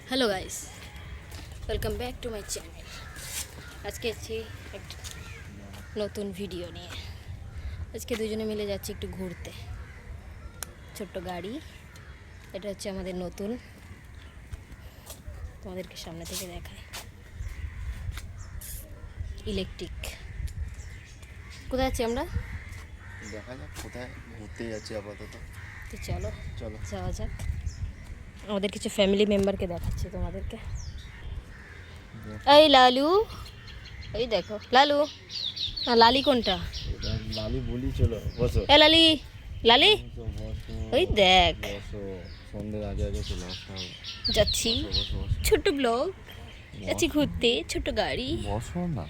Hello guys, welcome back to my channel. আজকে এসেছি একটা নতুন ভিডিও নিয়ে। আজকে দুজনে মিলে যাচ্ছি একটু ঘুরতে। ছোট্ট গাড়ি, এটা হচ্ছে আমাদের নতুন, তোমাদেরকে সামনে থেকে দেখায়, ইলেকট্রিক। কোথায় আছি আমরা? দেখা যাক কোথায় ঘুরতে যাচ্ছি আপাতত। তো চলো চলো যাওয়া যাক। আমাদের কিছু ফ্যামিলি মেম্বারকে দেখাচ্ছি তোমাদেরকে। এই লালু, এই দেখো লালু। না, লালি কোনটা? এটা লালি বলি, চলো বসো। এ লালি, লালি ওই দেখ। বসো, সন্ধ্যের আগে আগে চলে আসতে হবে। যাচ্ছি বসো বসো ছোট্ট ব্লগ, যাচ্ছি ঘুরতে, ছোট্ট গাড়ি। বসো না,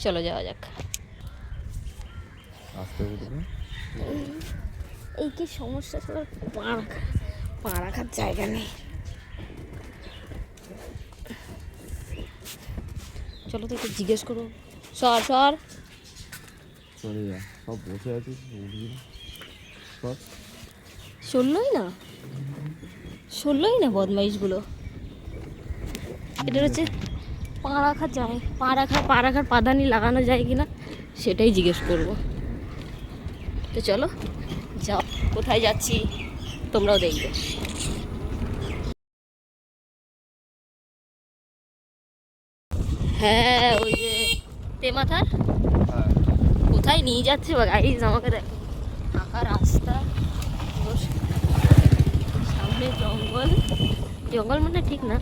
চলো যাওয়া যাক। আসতে উঠবে। এই কি সমস্যা, সবার পা রাখার জায়গা নেই। চলো তো একটু জিজ্ঞেস করো। সর সর, চলে যা, সব বসে আছিস উঠবি সব। শুনলই না বদমাইশগুলো। এটা হচ্ছে পা রাখার যায়, পা রাখার পাদানি লাগানো যায় কিনা সেটাই জিজ্ঞেস করবো। তো চলো যাও, কোথায় যাচ্ছি তোমরাও দেখবে। হ্যাঁ, ওই যে তেমাথার কোথায় নিয়ে যাচ্ছে বা গাইজ, আমাকে দেখো। ফাঁকা রাস্তা, সামনে জঙ্গল। জঙ্গল মানে ঠিক না,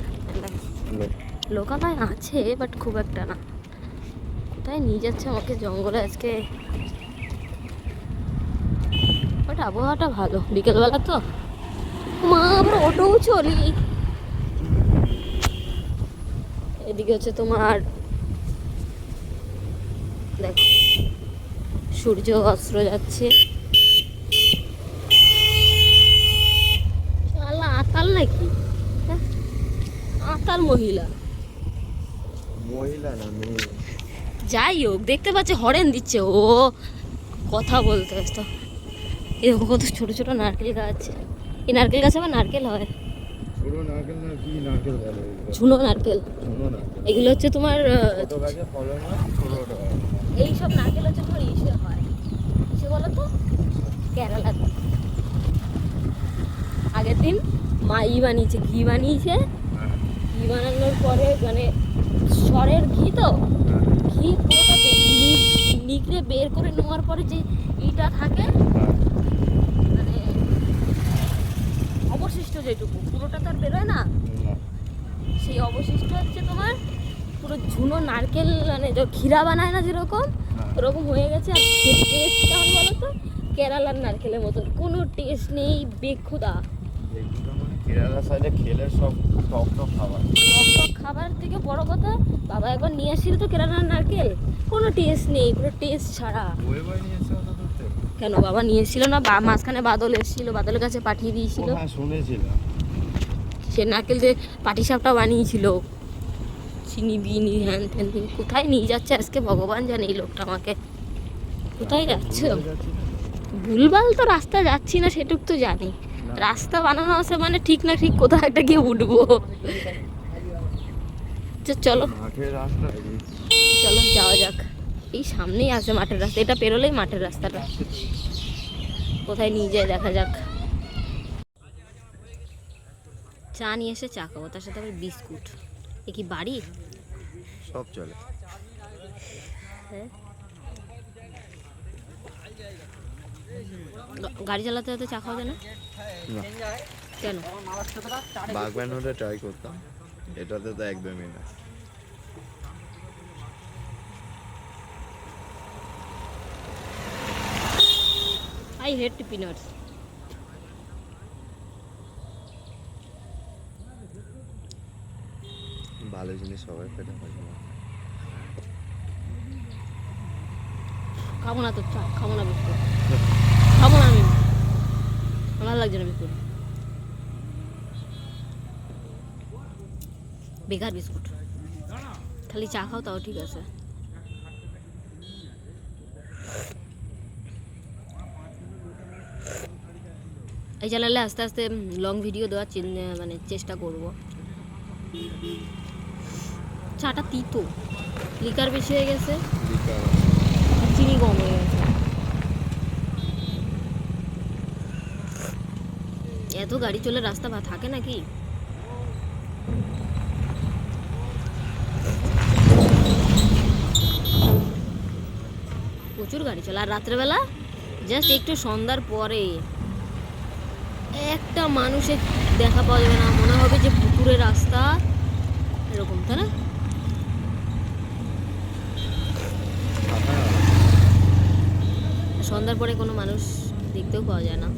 লোকালয় আছে বাট খুব একটা না। কোথায় নিয়ে যাচ্ছে আমাকে জঙ্গলে আজকে। বাট আবহাওয়াটা ভালো, বিকেলবেলা তো। মা, আবার অটোও চলি। এদিকে হচ্ছে তোমার দেখো সূর্য অস্ত যাচ্ছে। শালা আতাল নাকি? হ্যাঁ? আতাল মহিলা, মহিলা না মেয়ে। যাই হোক, দেখতে পাচ্ছে হরেন দিচ্ছে ও, কথা বলতে ব্যস্ত। এরকম কত ছোট ছোট নারকেল গাছ। এই নারকেল গাছ আবার নারকেল হয়। ছোট নারকেল না, কি নারকেল বলে? ঝুনো নারকেল। ছোট নারকেল, এগুলো হচ্ছে তোমার ছোট গাছে ফলন হয়, ছোট হয়। এইসব নারকেল হচ্ছে তোমার ইসে হয়, ইসে বলো তো, কেরালাতে। আগের দিন মা বানিয়েছে, ঘি বানিয়েছে। ঘি বানানোর পরে মানে সরের ঘি তো, ঘি পুরোটা নিগড়ে বের করে নেওয়ার পরে যে ইটা থাকে, মানে অবশিষ্ট যেটুকু, পুরোটা তো আর বেরোয় না। সেই অবশিষ্ট হচ্ছে তোমার পুরো ঝুনো নারকেল, মানে ক্ষীরা বানায় না যেরকম, ওরকম হয়ে গেছে। আর টেস্ট কেমন বলো তো, কেরালার নারকেলের মতন, কোনো টেস্ট নেই, বেক্ষুদা। কেরালা সাইডে খেলে সব টক টক খাবার। টক টক খাবার থেকে বড় কথা, বাবা একবার নিয়ে আসছিল তো কেরালার নারকেল, কোনো টেস্ট নেই, পুরো টেস্ট ছাড়া। কেন, বাবা নিয়ে এসেছিল না, মাঝখানে বাদল এসেছিল, বাদলের কাছে পাঠিয়ে দিয়েছিল। হ্যাঁ শুনেছিলাম। সে নারকেল দিয়ে পাটিসাপটা বানিয়েছিল, চিনি বিনি হ্যান ত্যান দিয়ে। কোথায় নিয়ে যাচ্ছে আজকে ভগবান জানে এই লোকটা আমাকে। কোথায় যাচ্ছ? ভুলভাল তো রাস্তা যাচ্ছি না, সেটুক তো জানি। রাস্তা বানানো আছে মানে ঠিক না ঠিক কোথাও একটা গিয়ে উঠবো। চলো চলো যাওয়া যাক। এই সামনেই আছে মাঠের রাস্তা, এটা পেরোলেই মাঠের রাস্তাটা। কোথায় নিয়ে যায় দেখা যাক। চা নিয়ে এসে চা খাবো, তার সাথে আবার বিস্কুট। এ কি বাড়ি? সব চলে। হ্যাঁ, গাড়ি চালাতে চালাতে চা খাওয়া যায় না কেন? বাগম্যান হলে ট্রাই করতাম, এটাতে তো একদমই না। I hate peanuts. ভালো জিনিস সবাই পেটে থাকে না। খাবো না তো চা, খাবো না বিস্কুট, খাবো না আমি, আমার লাগছে না বিস্কুট, বেকার বিস্কুট। খালি চা খাও তাও ঠিক আছে। এই চালালে আস্তে আস্তে লং ভিডিও দেওয়ার মানে চেষ্টা করব। চাটা তিতো, লিকার বেশি হয়ে গেছে, লিকার আর চিনি কম হয়ে গেছে। এত গাড়ি চলে রাস্তা বা থাকে নাকি? প্রচুর গাড়ি চলে। আর রাত্রেবেলা জাস্ট একটু সন্ধ্যার পরে একটা মানুষের দেখা পাওয়া যাবে না, মনে হবে যে পুকুরের রাস্তা এরকম, তাই না? সন্ধ্যার পরে কোনো মানুষ দেখতেও পাওয়া যায় না,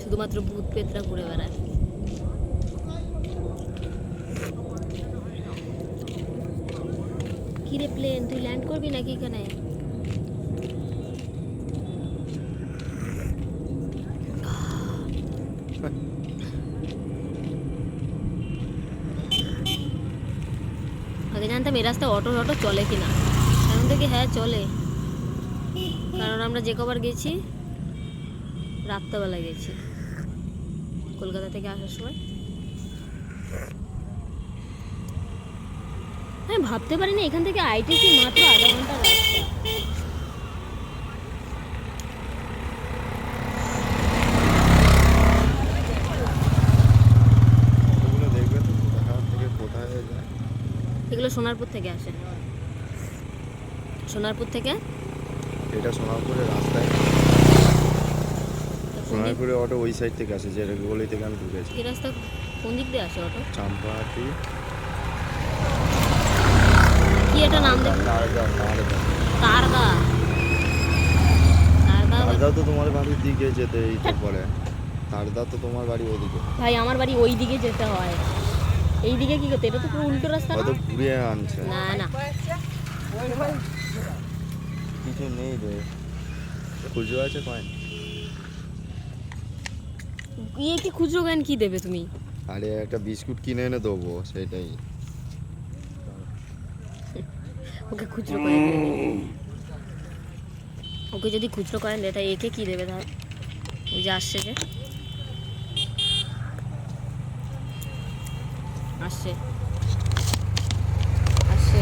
শুধুমাত্র ভূত পেতরা ঘুরে বেড়ায়। কিরে প্লেন, তুই ল্যান্ড করবি নাকি এখানে? আগে জানতাম এই রাস্তায় অটো অটো চলে কিনা, এখন থেকে হ্যাঁ চলে, কারণ আমরা যে কবার গেছি রাত্রেবেলা গেছি কলকাতা থেকে আসার সময়। আমি ভাবতে পারিনি এখান থেকে আইটিসি মাত্র আধা ঘন্টার রাস্তা। ওগুলো দেখবে তো কোথা থেকে কোথায় যায়। এগুলো সোনারপুর থেকে আসে, সোনারপুর থেকে। এটা সোনারপুরের রাস্তায়, সোনারপুরে অটো ওই সাইড থেকে আসে, যে গলি থেকে আমি ঢুকেছি। এই রাস্তা কোন দিক দিয়ে আসে অটো? চাম্পাহাটি কি এটা নাম দেখ, তারদা তারদা। তারদা তারদা তো তোমার বাড়ির দিকে যেতে এই তো পরে, তারদা তো তোমার বাড়ি ওইদিকে। ভাই আমার বাড়ি ওই দিকে যেতে হয়, এই দিকে কি করতে? এটা তো পুরো উল্টো রাস্তা না? হয়তো ঘুরিয়ে আনছে। না না, কিছু নেই রে, খুচরো আছে কয়েন। ইয়ে কি খুচরো জ্ঞান কি দেবে তুমি? আরে একটা বিস্কুট কিনে এনে দেবো, সেটাই। ওকে খুচরো কয়েন দেবে, ওকে যদি খুচরো কয়েন দেয় তাই একে কি দেবে? তাহলে ওই যে আসছে, যে আসছে আসছে,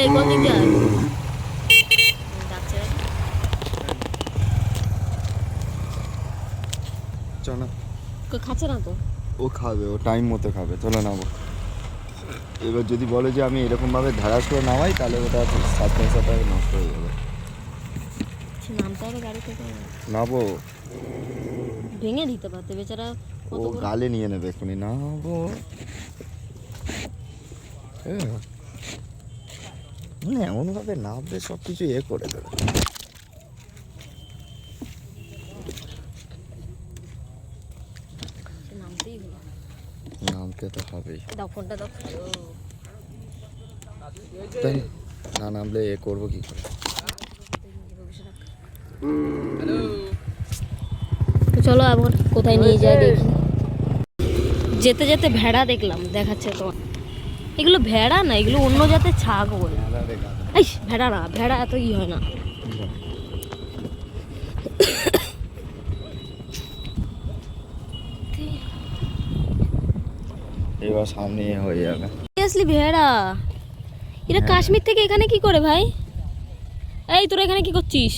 এই কোন দিক যায়? ডাকছে চলো, ওকে, খাচ্ছে না তো। ও খাবে, ও টাইম মতো খাবে, চলো নামো। এবার যদি বলে যে আমি এরকমভাবে ধারাস করে নামাই, তাহলে ওটা সাসপেন্সটা নষ্ট হয়ে যাবে। নামতে হবে গাড়ি থেকে, নাবো, ভেঙে দিতে পারতে বেচারা। ও গালে নিয়ে নেবে এক্ষুনি। নাবো, এমনভাবে নামবে সব কিছু করে দেবে। নামতেই হলো, নামতে তো হবেই। দাও ফোনটা দাও। তাই না নামলে করবো কি করে? তো চলো এখন কোথায় নিয়ে যায় দেখি। যেতে যেতে ভেড়া দেখলাম, দেখাচ্ছে তোমার। এগুলো ভেড়া না, এগুলো অন্য জাতের ছাগল। এই ভেড়া না, ভেড়া এত ই হয় না। এবার সামনে হয়ে যাবে। আসলি ভেড়া, এরা কাশ্মীর থেকে এখানে কি করে ভাই? এই তোরা এখানে কি করছিস?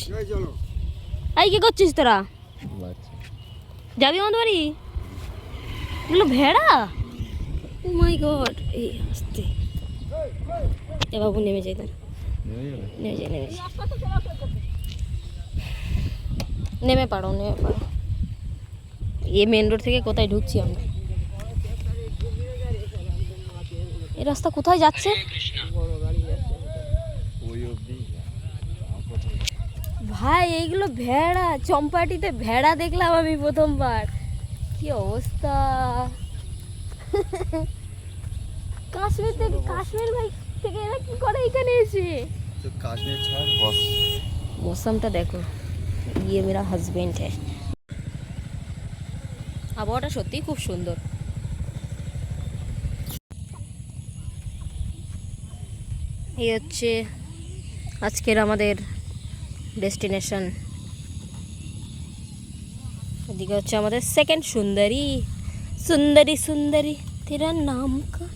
এই কি করছিস তোরা? যাবি আমাদের বাড়ি? এগুলো ভেড়া? ও মাই গড, এই আসতে এ বাবু নেমে যাই, নেমে যাই, নেমে যাই, নেমে পারো, নেমে পারো। এ মেন রোড থেকে কোথায় ঢুকছি আমরা? এই রাস্তা কোথায় যাচ্ছে? ভাই এইগুলো ভেড়া, চম্পাটিতে ভেড়া দেখলাম আমি প্রথমবার। কি অবস্থা! কাশ্মীর থেকে, কাশ্মীর ভাই থেকে এরা কি করে এখানে এসে? তো কাশ্মীর ছাড় বস। মৌসমটা দেখো, ये मेरा হাজবেন্ড है। আবহাওয়াটা সত্যিই খুব সুন্দর। এই হচ্ছে আজকের আমাদের ডেস্টিনেশন। এদিকে হচ্ছে আমাদের সেকেন্ড সুন্দরী, सुंदरी सुंदरी तेरा नाम का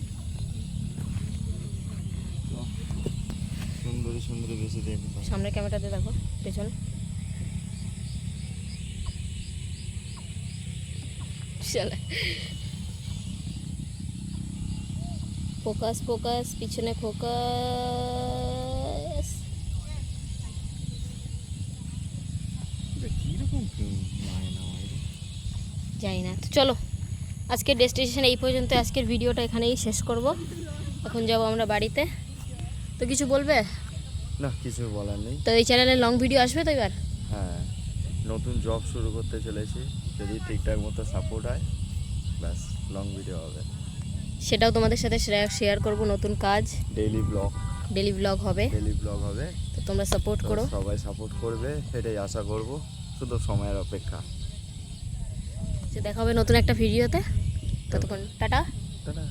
সুন্দরী সুন্দরী বেশি দেখতে পাই। সামনে ক্যামেরাতে দেখো পেছনে শালা ফোকাস ফোকাস পিছনে ফোকাস এটা কিরকম মায়না হয় রে? যাই না তো চলো আজকের ডেস্টিনেশন এই পর্যন্ত আজকের ভিডিওটা এখানেই শেষ করব এখন যাব আমরা বাড়িতে তো কিছু বলবে না কিছু বলার নেই। তো এই চ্যানেলে লং ভিডিও আসবে তো এবার হ্যাঁ নতুন জব শুরু করতে চলেছি, যদি ঠিকঠাক মতো সাপোর্ট হয় ব্যাস লং ভিডিও হবে, সেটাও তোমাদের সাথে শেয়ার করব নতুন কাজ ডেইলি ব্লগ হবে ব্লগ হবে। তো তোমরা সাপোর্ট তো করো সবাই সাপোর্ট করবে এটাই আশা করব, শুধু সময়ের অপেক্ষা। তো দেখা হবে নতুন একটা ভিডিওতে ততক্ষণ টাটা টাটা।